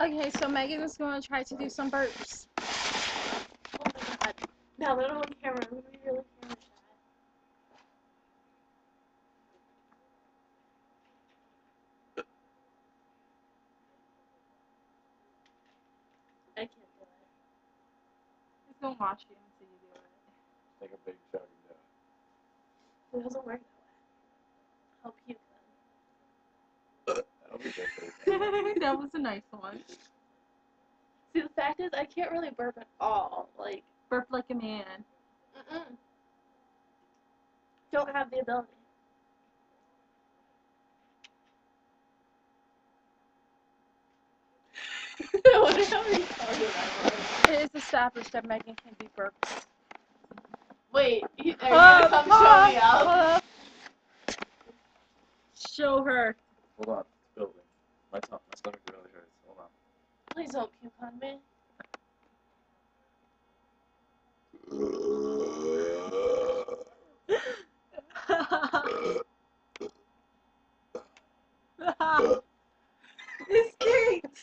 Okay, so Megan is going to try to do some burps. Oh my god. Now that I'm on camera, I'm gonna be really camera shy. I can't do it. He's going to watch you until you do it. Take a big chug and do it. It doesn't work that way. I'll puke That'll be good for you. That was a nice one. then. See, the fact is, I can't really burp at all. Like, Burp like a man. don't have the ability. I wonder how retarded I was. It is established that Megan can do burps. Wait, are you gonna come show me out? Show her. Hold on, it's building. My stomach really hurts. Hold on. Please don't puke on me. It stinks.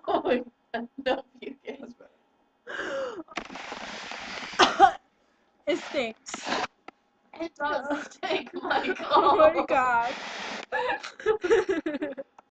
Oh my god, no puking. That's bad. It stinks. It does stink, Michael. Oh my god.